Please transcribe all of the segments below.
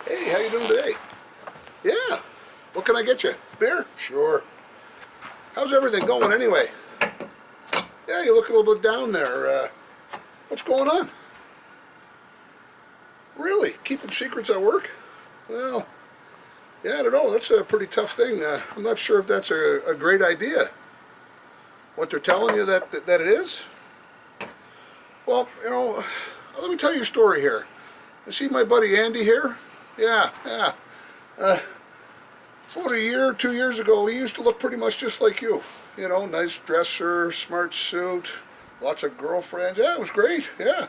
Hey, how you doing today? Yeah. What can I get you? Beer? Sure. How's everything going anyway? Yeah, you look a little bit down there. What's going on? Really? Keeping secrets at work? Well, yeah, I don't know. That's a pretty tough thing. I'm not sure if that's a great idea. What they're telling you that it is? Well, let me tell you a story here. You see my buddy Andy here? Yeah. About a year, 2 years ago, he used to look pretty much just like you. Nice dresser, smart suit, lots of girlfriends. Yeah, it was great. Yeah.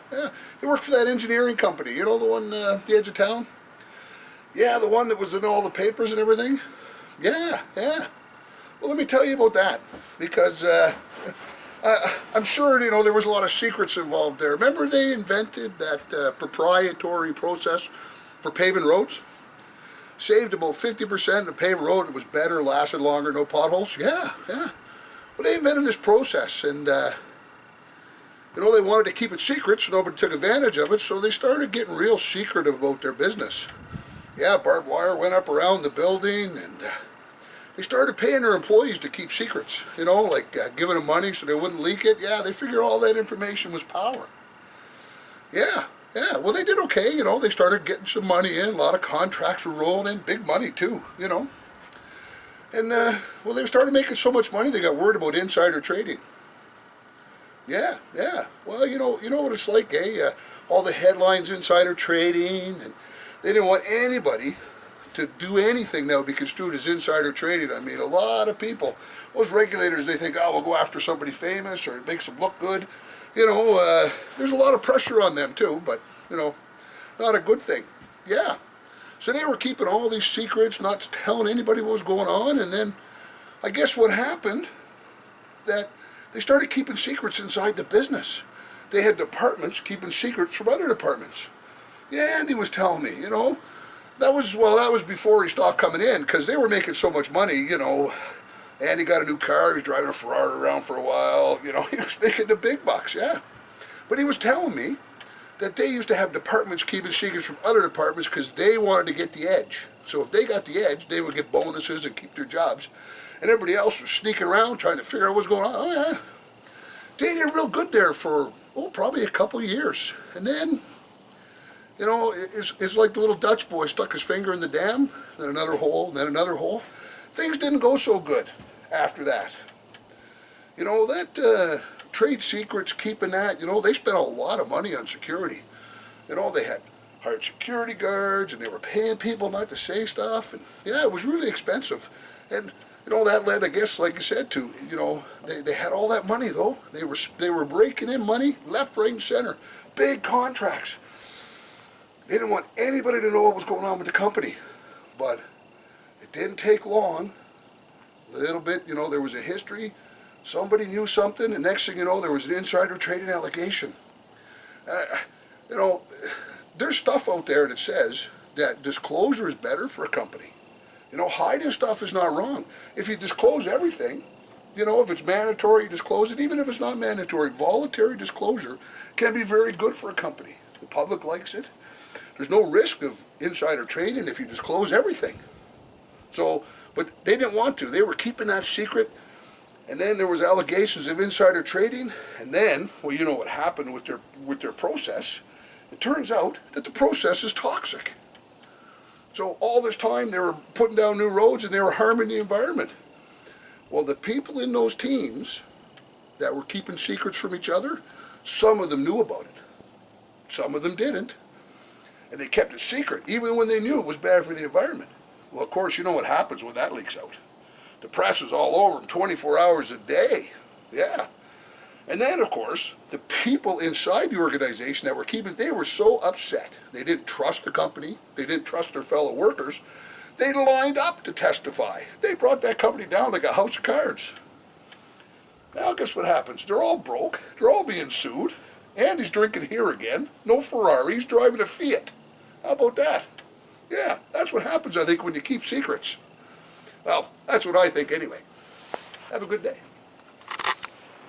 He worked for that engineering company. You know, the one at the edge of town? Yeah, the one that was in all the papers and everything? Yeah. Well, let me tell you about that. Because I'm sure, there was a lot of secrets involved there. Remember they invented that proprietary process for paving roads? Saved about 50% of the paved road. It was better, lasted longer, no potholes. Yeah. Well, they invented this process, and they wanted to keep it secret so nobody took advantage of it, so they started getting real secretive about their business. Yeah, barbed wire went up around the building, and they started paying their employees to keep secrets, like giving them money so they wouldn't leak it. Yeah, they figured all that information was power. Yeah, well, they did okay, they started getting some money in, a lot of contracts were rolling in, big money too, And, well, they started making so much money, they got worried about insider trading. Yeah, well, you know what it's like, eh? All the headlines, insider trading, and they didn't want anybody to do anything that would be construed as insider trading. I mean, a lot of people, those regulators, they think, oh, we'll go after somebody famous or it makes them look good. There's a lot of pressure on them too, but, not a good thing. Yeah. So they were keeping all these secrets, not telling anybody what was going on, and then I guess what happened, that they started keeping secrets inside the business. They had departments keeping secrets from other departments. Yeah, Andy was telling me, that was before he stopped coming in, because they were making so much money, Andy got a new car, he was driving a Ferrari around for a while, he was making the big bucks, yeah. But he was telling me that they used to have departments keeping secrets from other departments because they wanted to get the edge. So if they got the edge, they would get bonuses and keep their jobs. And everybody else was sneaking around trying to figure out what's going on. Oh, yeah. They did real good there for, probably a couple of years. And then, it's like the little Dutch boy stuck his finger in the dam, then another hole, then another hole. Things didn't go so good after that. That trade secrets, keeping that, they spent a lot of money on security. They had hired security guards, and they were paying people not to say stuff, and yeah, it was really expensive. And, that led, I guess, like you said, to, they had all that money, though. They were breaking in money left, right, and center. Big contracts. They didn't want anybody to know what was going on with the company. But it didn't take long. A little bit, there was a history. Somebody knew something, and next thing you know, there was an insider trading allegation. There's stuff out there that says that disclosure is better for a company. Hiding stuff is not wrong. If you disclose everything, if it's mandatory, you disclose it. Even if it's not mandatory, voluntary disclosure can be very good for a company. The public likes it. There's no risk of insider trading if you disclose everything. So, but they didn't want to. They were keeping that secret. And then there was allegations of insider trading. And then, well, you know what happened with their process. It turns out that the process is toxic. So all this time they were putting down new roads and they were harming the environment. Well, the people in those teams that were keeping secrets from each other, some of them knew about it. Some of them didn't. And they kept it secret, even when they knew it was bad for the environment. Well, of course, you know what happens when that leaks out. The press is all over them 24 hours a day. Yeah. And then, of course, the people inside the organization that were keeping, they were so upset. They didn't trust the company. They didn't trust their fellow workers. They lined up to testify. They brought that company down like a house of cards. Now, guess what happens? They're all broke. They're all being sued. Andy's drinking here again. No Ferrari. He's driving a Fiat. How about that? Yeah, that's what happens, I think, when you keep secrets. Well, that's what I think anyway. Have a good day.